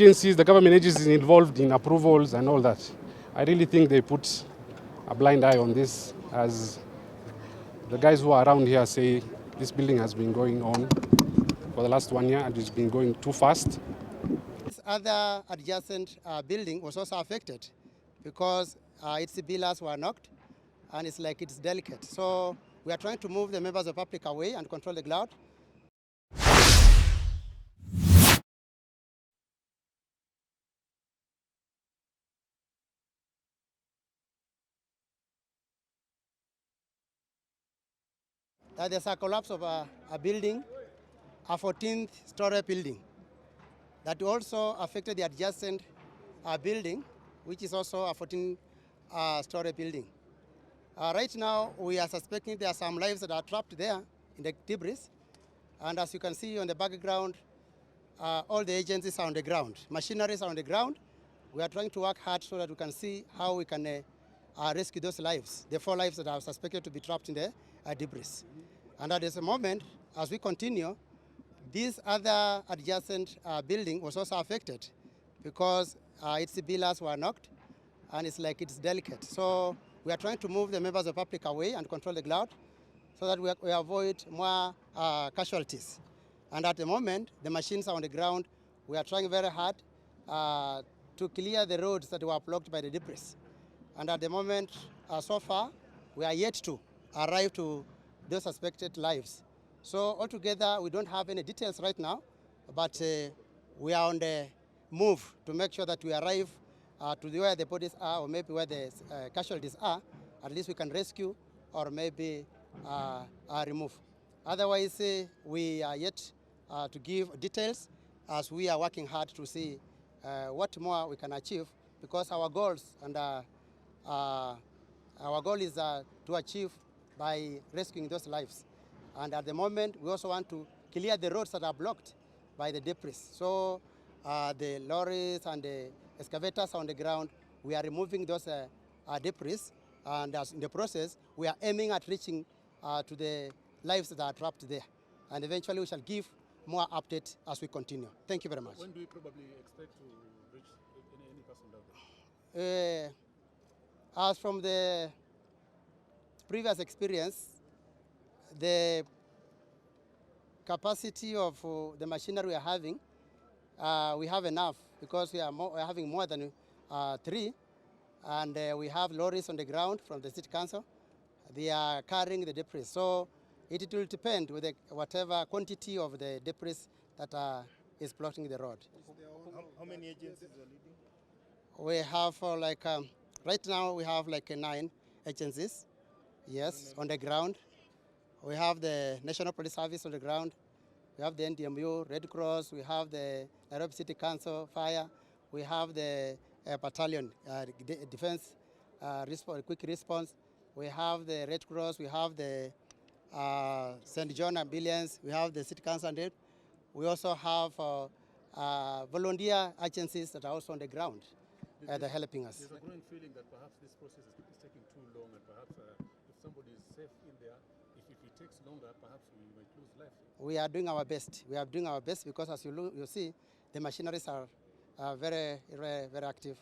Agencies, the government agencies involved in approvals and all that. I really think they put a blind eye on this, as the guys who are around here say this building has been going on for the last 1 year and it's been going too fast. This other adjacent building was also affected because its pillars were knocked and it's delicate. So we are trying to move the members of the public away and control the cloud. There's a collapse of a building, a 14th-story building, that also affected the adjacent building, which is also a 14-story building. Right now, we are suspecting there are some lives that are trapped there in the debris. And as you can see on the background, all the agencies are on the ground. Machineries are on the ground. We are trying to work hard so that we can see how we can rescue those lives, the 4 lives that are suspected to be trapped in the debris. And at this moment, as we continue, this other adjacent building was also affected because its pillars were knocked and it's delicate. So we are trying to move the members of the public away and control the cloud so that we avoid more casualties. And at the moment, the machines are on the ground. We are trying very hard to clear the roads that were blocked by the debris. And at the moment, so far, we are yet to arrive to those suspected lives. So altogether, we don't have any details right now, but we are on the move to make sure that we arrive to where the bodies are, or maybe where the casualties are. At least we can rescue or maybe remove. Otherwise, we are yet to give details, as we are working hard to see what more we can achieve, because our goals and our goal is to achieve by rescuing those lives. And at the moment, we also want to clear the roads that are blocked by the debris. So the lorries and the excavators are on the ground. We are removing those debris, and as in the process, we are aiming at reaching to the lives that are trapped there. And eventually, we shall give more updates as we continue. Thank you very much. When do you probably expect to reach any person down there? As from the previous experience, the capacity of the machinery we are having, we have enough, because we are having more than 3, and we have lorries on the ground from the city council. They are carrying the debris. So it will depend with whatever quantity of the debris that is blocking the road. How many agencies are leading? We have right now we have 9 agencies, yes, on the ground. We have the National Police Service on the ground. We have the NDMU, Red Cross. We have the Nairobi City Council, Fire. We have the battalion, Defense Quick Response. We have the Red Cross. We have the St. John Ambulance. We have the City Council. And we also have volunteer agencies that are also on the ground. They're helping us. There's a growing feeling that perhaps this process is taking too long, and perhaps if somebody is safe in there, if it takes longer, perhaps we might lose life. We are doing our best. We are doing our best because, as you see, the machineries are very, very active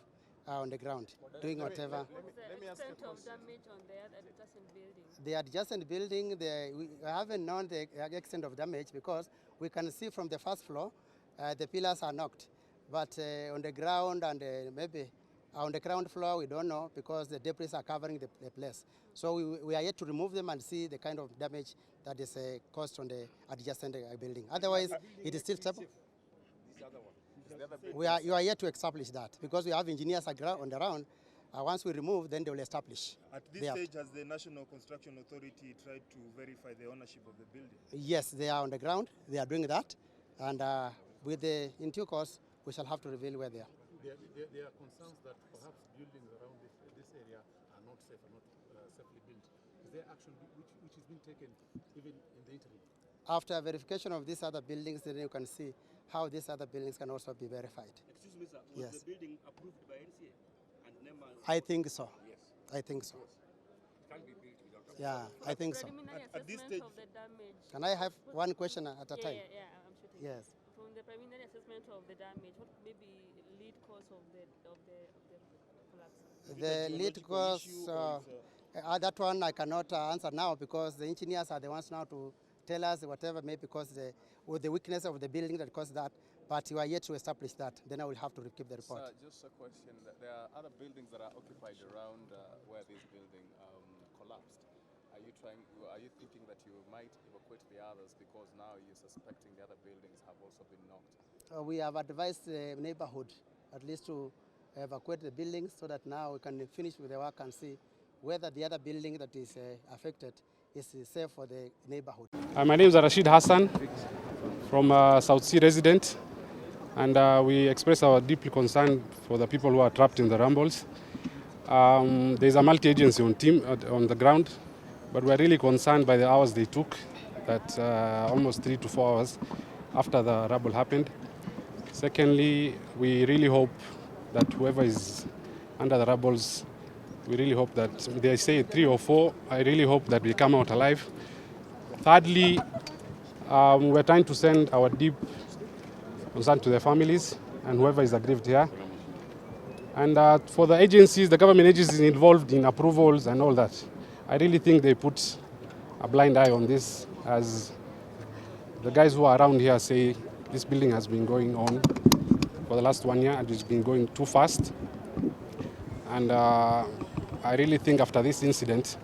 on the ground, doing whatever. Let me ask you a question. Damage on the adjacent building? The adjacent building, we haven't known the extent of damage, because we can see from the first floor the pillars are knocked. But on the ground and maybe on the ground floor, we don't know, because the debris are covering the place. So we are yet to remove them and see the kind of damage that is caused on the adjacent building. Otherwise, it is still stable. You are yet to establish that, because we have engineers on the ground. Once we remove, then they will establish. At this stage, has the National Construction Authority tried to verify the ownership of the building? Yes, they are on the ground. They are doing that. And in due course, we shall have to reveal where they are. There are concerns that perhaps buildings around this area are not safe, are not safely built. Is there action which is being taken even in the interim? After verification of these other buildings, then you can see how these other buildings can also be verified. Excuse me, sir. Was the building approved by NCA? And I think so. Yes. I think so. It can't be built without. Yeah, I think so. Preliminary At this assessment stage, of the damage. Can I have one question at a time? Yeah, I'm shooting. Yes. From the preliminary assessment of the damage, what may be lead cause of the collapse? The lead cause, that one I cannot answer now because the engineers are the ones now to tell us whatever may be caused with the weakness of the building that caused that, but we are yet to establish that. Then I will have to keep the report. Sir, just a question. There are other buildings that are occupied around where this building collapsed. Are you thinking that you might evacuate the others because now you're suspecting the other buildings have also been knocked? We have advised the neighborhood at least to evacuate the buildings so that now we can finish with the work and see whether the other building that is affected is safe for the neighborhood. My name is Rashid Hassan from South Sea resident, and we express our deep concern for the people who are trapped in the rumbles. There's a multi-agency team on the ground, but we're really concerned by the hours they took, that almost 3 to 4 hours after the rubble happened. Secondly, we really hope that whoever is under the rubbles, we really hope that, they say 3 or 4, I really hope that we come out alive. Thirdly, we're trying to send our deep concern to the families and whoever is aggrieved here. And for the agencies, the government agencies involved in approvals and all that, I really think they put a blind eye on this, as the guys who are around here say this building has been going on for the last 1 year and it's been going too fast. And I really think after this incident,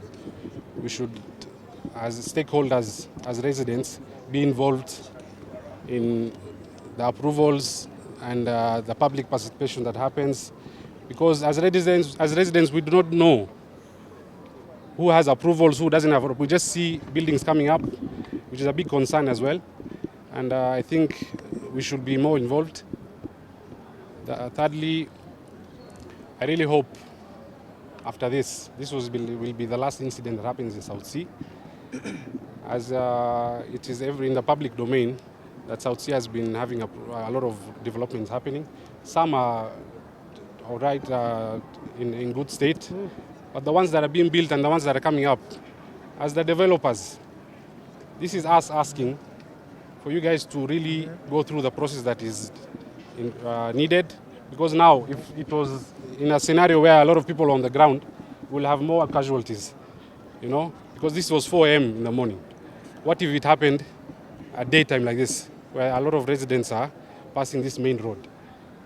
we should, as stakeholders, as residents, be involved in the approvals and the public participation that happens. Because as residents, we do not know who has approvals, who doesn't have. We just see buildings coming up, which is a big concern as well. And I think we should be more involved. Thirdly, I really hope after this will be the last incident that happens in South Sea. As it is in the public domain that South Sea has been having a lot of developments happening. Some are all right, in good state, but the ones that are being built and the ones that are coming up, as the developers, this is us asking for you guys to really go through the process that is needed, because now if it was in a scenario where a lot of people on the ground will have more casualties, because this was 4 a.m. in the morning. What if it happened at daytime like this, where a lot of residents are passing this main road?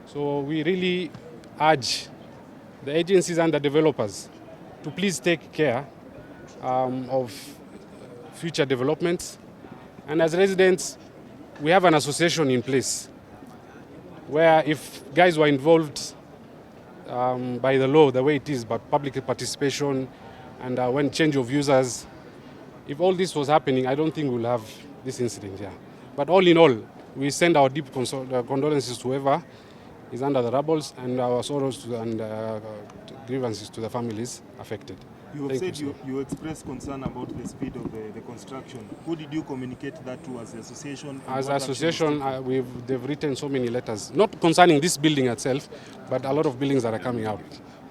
So we really urge the agencies and the developers to please take care of future developments. And as residents, we have an association in place where if guys were involved by the law, the way it is, but public participation and when change of users, if all this was happening, I don't think we'll have this incident here. But all in all, we send our deep condolences to whoever is under the rubbles and our sorrows and grievances to the families affected. You have said you expressed concern about the speed of the construction. Who did you communicate that to as the association? As an association, they've written so many letters, not concerning this building itself, but a lot of buildings that are coming out,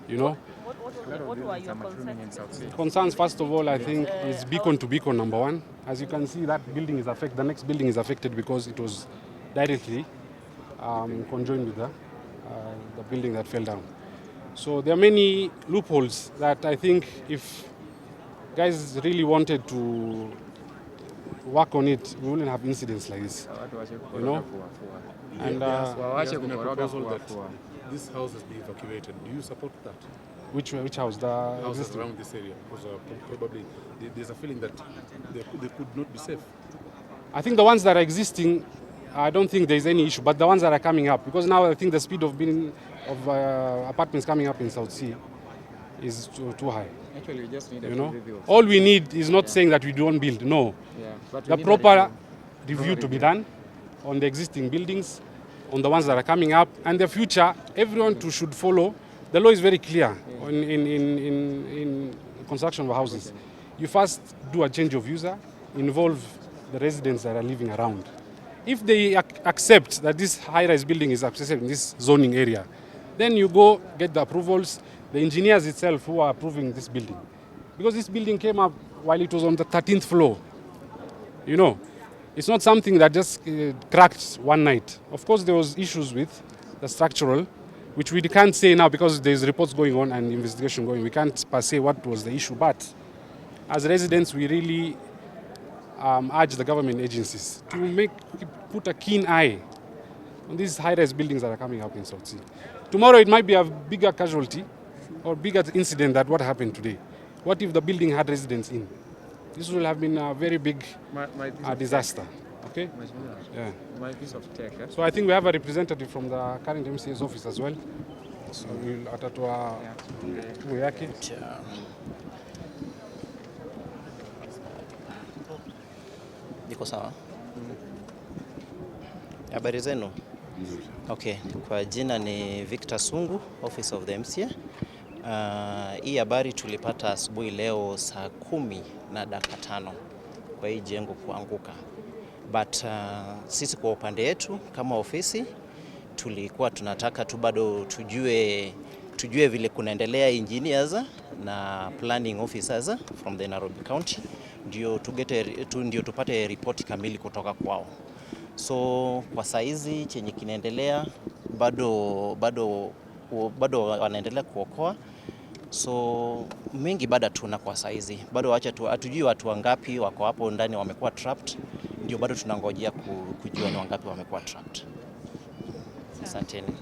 What were your concerns? Concerns, first of all, I think, is beacon to beacon, number one. As you can see, that building is affected, the next building is affected because it was directly conjoined with the building that fell down. So there are many loopholes that I think if guys really wanted to work on it, we wouldn't have incidents like this, And There's been a proposal that this house has been evacuated. Do you support that? which house? The Houses existing? around this area, because probably there's a feeling that they could not be safe. I think the ones that are existing, I don't think there's any issue, but the ones that are coming up, because now I think the speed of apartments coming up in South Sea is too high. Actually, we just need a review. All we need is not saying that we don't build, no. But The proper review to be done on the existing buildings, on the ones that are coming up, and the future, everyone should follow. The law is very clear in construction of houses. You first do a change of user, involve the residents that are living around. If they accept that this high-rise building is accessible in this zoning area, then you go get the approvals, the engineers itself who are approving this building. Because this building came up while it was on the 13th floor. It's not something that just cracked one night. Of course, there was issues with the structural, which we can't say now because there's reports going on and investigation going. We can't per se what was the issue, but as residents, we really urge the government agencies to put a keen eye on these high-rise buildings that are coming up in South Sea. Tomorrow it might be a bigger casualty or bigger incident than what happened today. What if the building had residents in? This will have been a very big disaster. Okay? Yeah. My piece of tech. So I think we have a representative from the current MCA's office as well. So we'll atatua yake. Iko sawa? Habari zenu? Okay, kwa jina ni Victor Sungu, Office of the MCA. Hii habari tulipata asubuhi leo saa 10:05 kwa hii jengo kuanguka. But sisi kwa upande yetu kama ofisi tulikuwa tunataka tu bado tujue vile kunaendelea engineers na planning officers from the Nairobi County ndio tupate ripoti kamili kutoka kwao. So kwa saizi chenye kinaendelea bado wanaendelea kuokoa. So mengi bado tuna kwa saizi. Bado hatujui watu wangapi wako hapo ndani wamekuwa trapped. Ndio bado tunangojea kujua ni wangapi wamekuwa trapped. Asanteni.